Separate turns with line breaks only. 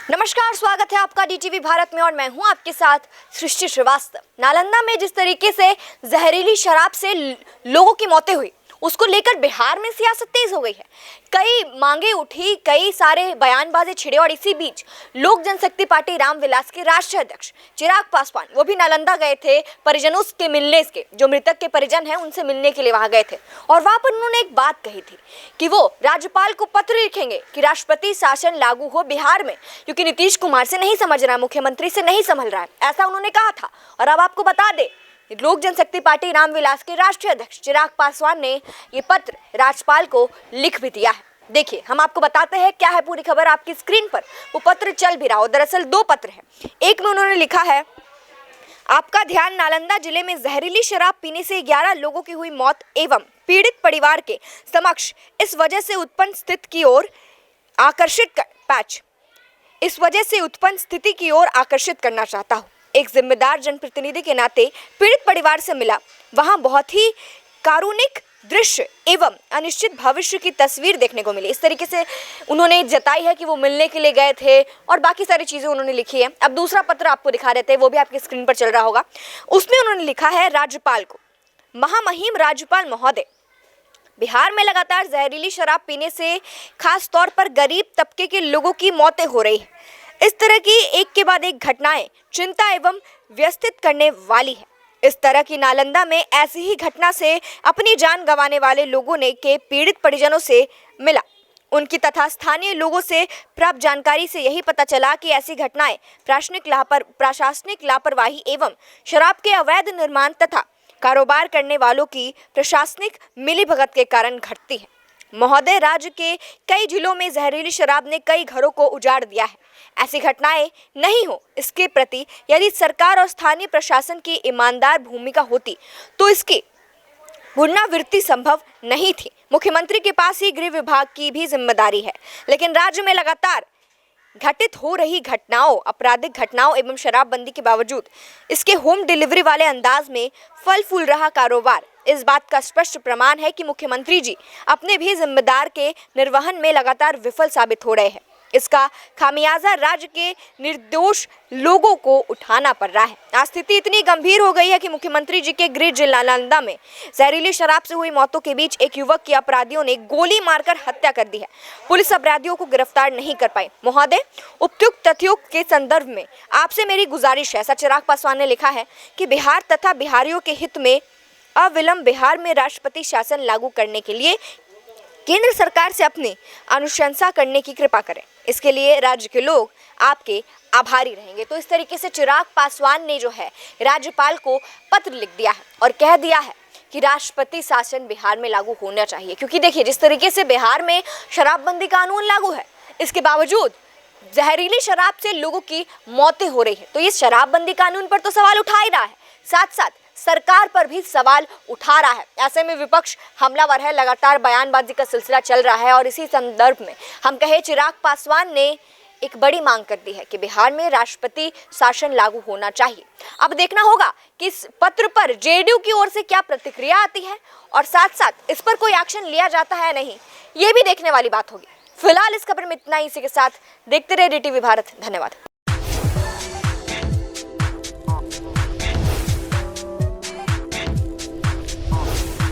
नमस्कार, स्वागत है आपका डीटीवी भारत में और मैं हूं आपके साथ सृष्टि श्रीवास्तव। नालंदा में जिस तरीके से जहरीली शराब से लोगों की मौतें हुई, उसको लेकर बिहार में सियासत तेज हो गई है। कई मांगे उठी, कई सारे बयानबाजी छिड़े और इसी बीच लोक जनशक्ति पार्टी रामविलास के राष्ट्रीय अध्यक्ष चिराग पासवान वो भी नालंदा गए थे परिजनों के मिलने के, जो मृतक के परिजन हैं उनसे मिलने के लिए वहां गए थे। और वहां पर उन्होंने एक बात कही थी कि वो राज्यपाल को पत्र लिखेंगे कि राष्ट्रपति शासन लागू हो बिहार में, क्योंकि नीतीश कुमार से नहीं समझ रहा है, मुख्यमंत्री से नहीं संभल रहा है, ऐसा उन्होंने कहा था। और अब आपको बता दें, लोक जनशक्ति पार्टी रामविलास के राष्ट्रीय अध्यक्ष चिराग पासवान ने ये पत्र राज्यपाल को लिख भी दिया है। देखिए, हम आपको बताते हैं क्या है पूरी खबर। आपकी स्क्रीन पर वो पत्र चल भी रहा हो। दरअसल दो पत्र हैं। एक में उन्होंने लिखा है, आपका ध्यान नालंदा जिले में जहरीली शराब पीने से 11 लोगों की हुई मौत एवं पीड़ित परिवार के समक्ष इस वजह से उत्पन्न स्थिति की ओर आकर्षित करना चाहता हूँ। एक जिम्मेदार जनप्रतिनिधि के नाते पीड़ित परिवार से मिला, वहां बहुत ही कारुणिक दृश्य एवं अनिश्चित भविष्य की तस्वीर देखने को मिली। इस तरीके से उन्होंने जताई है कि वो मिलने के लिए गए थे और बाकी सारी चीजें उन्होंने लिखी है। अब दूसरा पत्र आपको दिखा देते हैं, वो भी आपकी स्क्रीन पर चल रहा होगा। उसमें उन्होंने लिखा है, राज्यपाल को, महामहिम राज्यपाल महोदय, बिहार में लगातार जहरीली शराब पीने से खास तौर पर गरीब तबके के लोगों की मौतें हो रही है। इस तरह की एक के बाद एक घटनाएं चिंता एवं व्यथित करने वाली है। इस तरह की नालंदा में ऐसी ही घटना से अपनी जान गंवाने वाले लोगों ने के पीड़ित परिजनों से मिला। उनकी तथा स्थानीय लोगों से प्राप्त जानकारी से यही पता चला कि ऐसी घटनाएं प्रशासनिक लापरवाही एवं शराब के अवैध निर्माण तथा कारोबार करने वालों की प्रशासनिक मिलीभगत के कारण घटती है। महोदय, राज्य के कई जिलों में जहरीली शराब ने कई घरों को उजाड़ दिया है। ऐसी घटनाएं नहीं हो, इसके प्रति यदि सरकार और स्थानीय प्रशासन की ईमानदार भूमिका होती तो इसकी पुनरावृत्ति संभव नहीं थी। मुख्यमंत्री के पास ही गृह विभाग की भी जिम्मेदारी है, लेकिन राज्य में लगातार घटित हो रही घटनाओं, आपराधिक घटनाओं एवं शराबबंदी के बावजूद इसके होम डिलीवरी वाले अंदाज में फल फूल रहा कारोबार इस बात का स्पष्ट प्रमाण है कि मुख्यमंत्री जी अपने भी जिम्मेदार के निर्वहन में लगातार विफल साबित हो रहे हैं। इसका खामियाजा राज्य के निर्दोष लोगों को उठाना पड़ रहा है। आज स्थिति इतनी गंभीर हो गई है कि मुख्यमंत्री जी के गृह जिला नालंदा में जहरीली शराब से हुई मौतों के बीच एक युवक की अपराधियों ने गोली मारकर हत्या कर दी है। पुलिस अपराधियों को गिरफ्तार नहीं कर पाई। महोदय, उपयुक्त तथ्यों के संदर्भ में आपसे मेरी गुजारिश है, ऐसा चिराग पासवान ने लिखा है, कि बिहार तथा बिहारियों के हित में अविलंब बिहार में राष्ट्रपति शासन लागू करने के लिए केंद्र सरकार से अपनी अनुशंसा करने की कृपा करें। इसके लिए राज्य के लोग आपके आभारी रहेंगे। तो इस तरीके से चिराग पासवान ने जो है राज्यपाल को पत्र लिख दिया है और कह दिया है कि राष्ट्रपति शासन बिहार में लागू होना चाहिए। क्योंकि देखिए, जिस तरीके से बिहार में शराबबंदी कानून लागू है, इसके बावजूद जहरीली शराब से लोगों की मौतें हो रही है। तो ये शराबबंदी कानून पर तो सवाल उठा ही रहा है, साथ साथ सरकार पर भी सवाल उठा रहा है। ऐसे में विपक्ष हमलावर है, लगातार बयानबाजी का सिलसिला चल रहा है। और इसी संदर्भ में हम कहे, चिराग पासवान ने एक बड़ी मांग कर दी है कि बिहार में राष्ट्रपति शासन लागू होना चाहिए। अब देखना होगा कि इस पत्र पर जेडीयू की ओर से क्या प्रतिक्रिया आती है और साथ साथ इस पर कोई एक्शन लिया जाता है नहीं, ये भी देखने वाली बात होगी। फिलहाल इस खबर में इतना ही। इसी के साथ देखते रहे डीटीवी भारत। धन्यवाद।